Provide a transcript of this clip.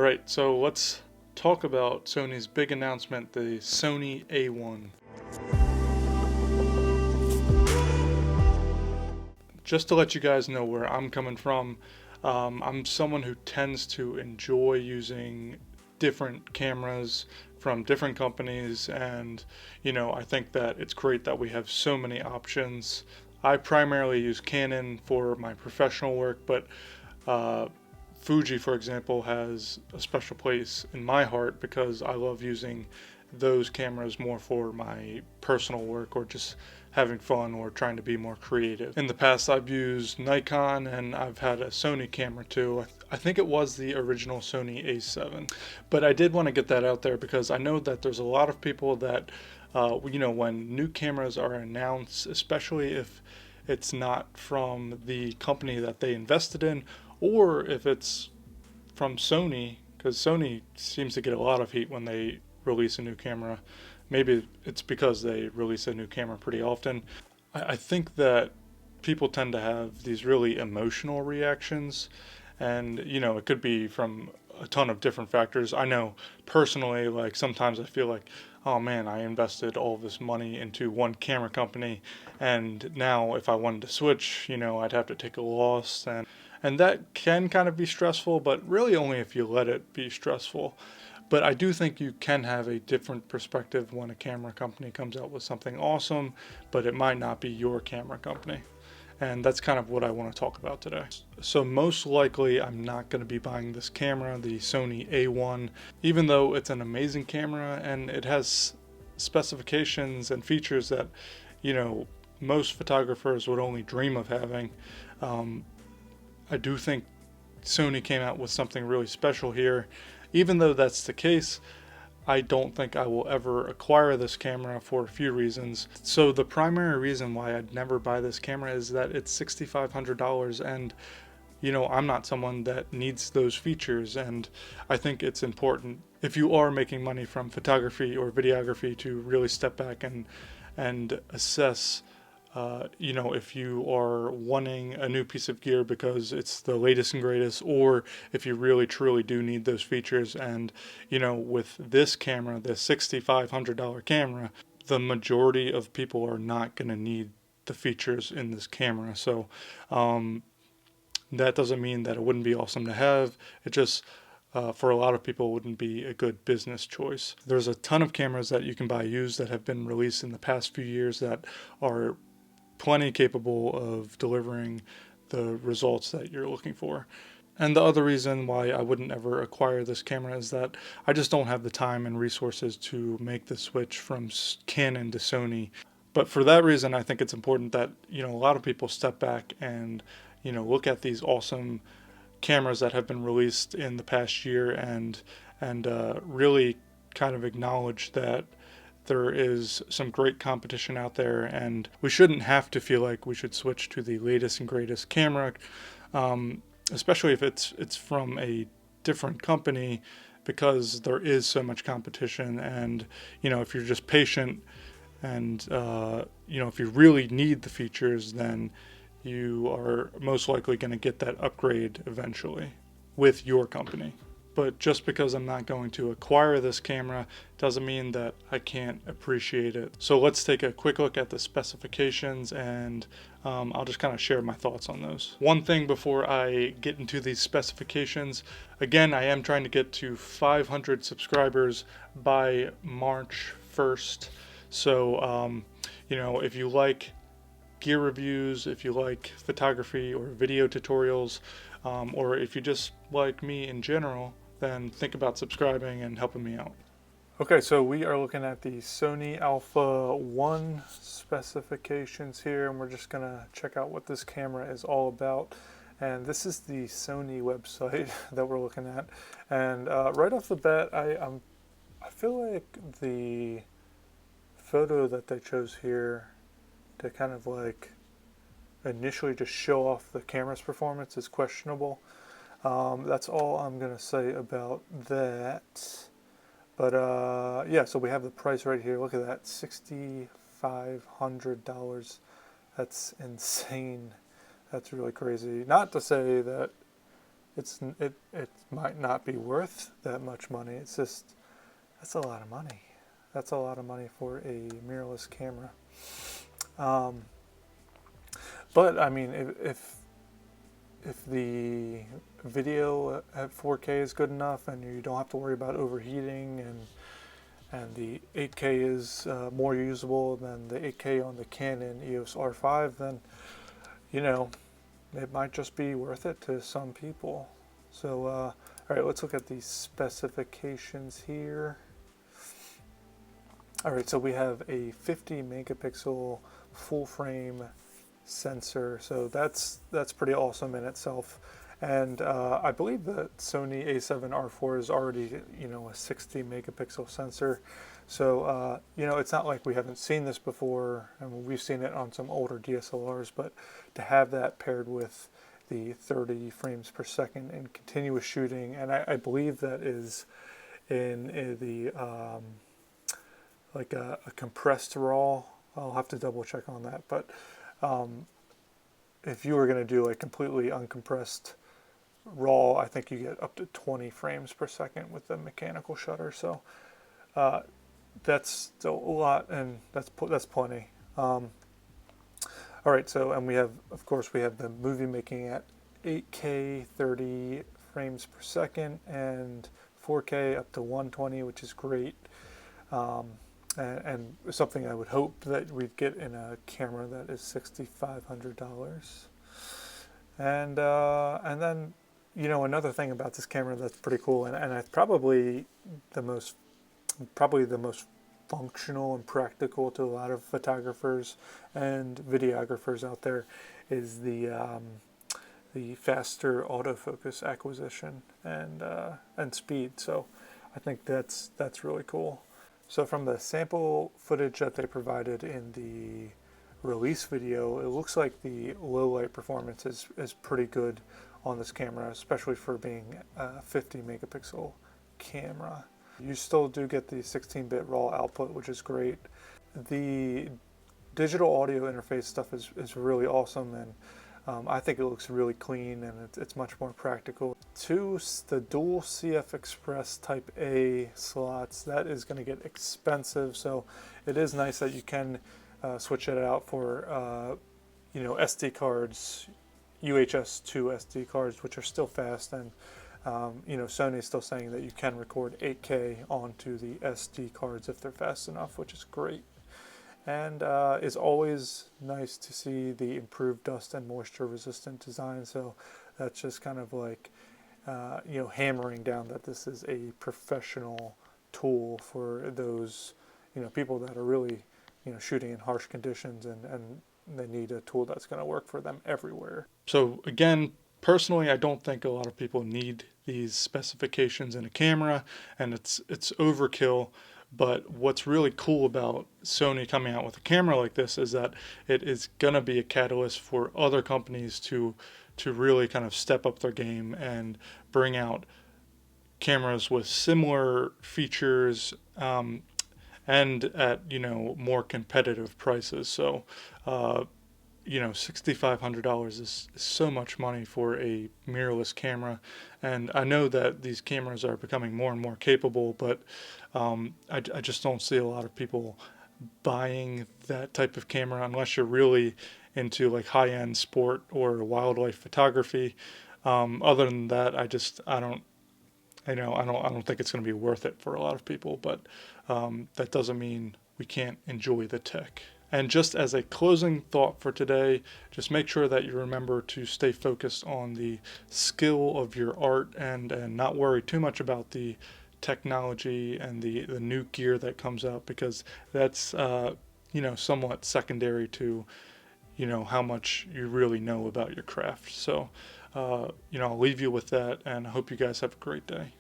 Alright, so let's talk about Sony's big announcement, the Sony A1. Just to let you guys know where I'm coming from, I'm someone who tends to enjoy using different cameras from different companies, and I think that it's great that we have so many options. I primarily use Canon for my professional work, but Fuji, for example, has a special place in my heart because I love using those cameras more for my personal work or just having fun or trying to be more creative. In the past, I've used Nikon and I've had a Sony camera too. I think it was the original Sony A7. But I did want to get that out there because I know that there's a lot of people that, when new cameras are announced, especially if it's not from the company that they invested in, or if it's from Sony, because Sony seems to get a lot of heat when they release a new camera. Maybe it's because they release a new camera pretty often. I think that people tend to have these really emotional reactions, and it could be from a ton of different factors. I know personally, like sometimes I feel like, oh man, I invested all this money into one camera company, and now if I wanted to switch, I'd have to take a loss, and that can kind of be stressful, but really only if you let it be stressful. But I do think you can have a different perspective when a camera company comes out with something awesome, but it might not be your camera company. And that's kind of what I want to talk about today. So most likely I'm not going to be buying this camera, the Sony A1, even though it's an amazing camera and it has specifications and features that, most photographers would only dream of having. I do think Sony came out with something really special here. Even though that's the case, I don't think I will ever acquire this camera for a few reasons. So the primary reason why I'd never buy this camera is that it's $6,500, and I'm not someone that needs those features, and I think it's important if you are making money from photography or videography to really step back and assess if you are wanting a new piece of gear because it's the latest and greatest, or if you really truly do need those features. And, with this camera, the $6,500 camera, the majority of people are not going to need the features in this camera. So that doesn't mean that it wouldn't be awesome to have. It just, for a lot of people, wouldn't be a good business choice. There's a ton of cameras that you can buy used that have been released in the past few years that are plenty capable of delivering the results that you're looking for. And the other reason why I wouldn't ever acquire this camera is that I just don't have the time and resources to make the switch from Canon to Sony. But for that reason, I think it's important that, a lot of people step back and, look at these awesome cameras that have been released in the past year and really kind of acknowledge that there is some great competition out there, and we shouldn't have to feel like we should switch to the latest and greatest camera, especially if it's from a different company, because there is so much competition. And if you're just patient and if you really need the features, then you are most likely going to get that upgrade eventually with your company. But just because I'm not going to acquire this camera doesn't mean that I can't appreciate it. So let's take a quick look at the specifications, and I'll just kind of share my thoughts on those. One thing before I get into these specifications, again, I am trying to get to 500 subscribers by March 1st. So, if you like gear reviews, if you like photography or video tutorials, or if you just like me in general, then think about subscribing and helping me out. Okay, so we are looking at the Sony Alpha 1 specifications here, and we're just going to check out what this camera is all about. And this is the Sony website that we're looking at. And right off the bat, I feel like the photo that they chose here to kind of like initially just show off the camera's performance is questionable. That's all I'm going to say about that. But yeah, so we have the price right here. Look at that, $6,500. That's insane. That's really crazy. Not to say that it might not be worth that much money. It's just that's a lot of money. That's a lot of money for a mirrorless camera. Um, but I mean, if the video at 4K is good enough and you don't have to worry about overheating, and the 8K is more usable than the 8K on the Canon EOS R5, then you know it might just be worth it to some people. So all right, let's look at the specifications here. All right, so we have a 50 megapixel full frame sensor, so that's pretty awesome in itself. And I believe the Sony A7 R4 is already, a 60 megapixel sensor. So, it's not like we haven't seen this before. I mean, we've seen it on some older DSLRs, but to have that paired with the 30 frames per second in continuous shooting, and I believe that is in the like a compressed RAW. I'll have to double check on that, but if you were going to do a completely uncompressed RAW, I think you get up to 20 frames per second with the mechanical shutter. So that's a lot, and that's plenty. All right, so and we have, of course, we have the movie making at 8K 30 frames per second and 4K up to 120, which is great. And something I would hope that we'd get in a camera that is $6,500. And then, another thing about this camera that's pretty cool, and it's probably the most functional and practical to a lot of photographers and videographers out there, is the faster autofocus acquisition and speed. So I think that's really cool. So from the sample footage that they provided in the release video, it looks like the low light performance is pretty good on this camera, especially for being a 50 megapixel camera. You still do get the 16-bit RAW output, which is great. The digital audio interface stuff is really awesome, and I think it looks really clean, and it's much more practical. The dual CF Express Type A slots, that is going to get expensive, so it is nice that you can switch it out for SD cards, UHS 2 SD cards, which are still fast, and Sony is still saying that you can record 8K onto the SD cards if they're fast enough, which is great. And it's always nice to see the improved dust and moisture resistant design. So that's just kind of like, hammering down that this is a professional tool for those, people that are really, shooting in harsh conditions, and they need a tool that's going to work for them everywhere. So again, personally, I don't think a lot of people need these specifications in a camera, and it's overkill. But what's really cool about Sony coming out with a camera like this is that it is going to be a catalyst for other companies to really kind of step up their game and bring out cameras with similar features and at more competitive prices. So $6,500 is so much money for a mirrorless camera, and I know that these cameras are becoming more and more capable, but I just don't see a lot of people buying that type of camera unless you're really into like high-end sport or wildlife photography. Other than that, I don't think it's going to be worth it for a lot of people, but that doesn't mean we can't enjoy the tech. And just as a closing thought for today, just make sure that you remember to stay focused on the skill of your art and not worry too much about the technology and the new gear that comes out, because that's somewhat secondary to how much you really know about your craft. So I'll leave you with that, and I hope you guys have a great day.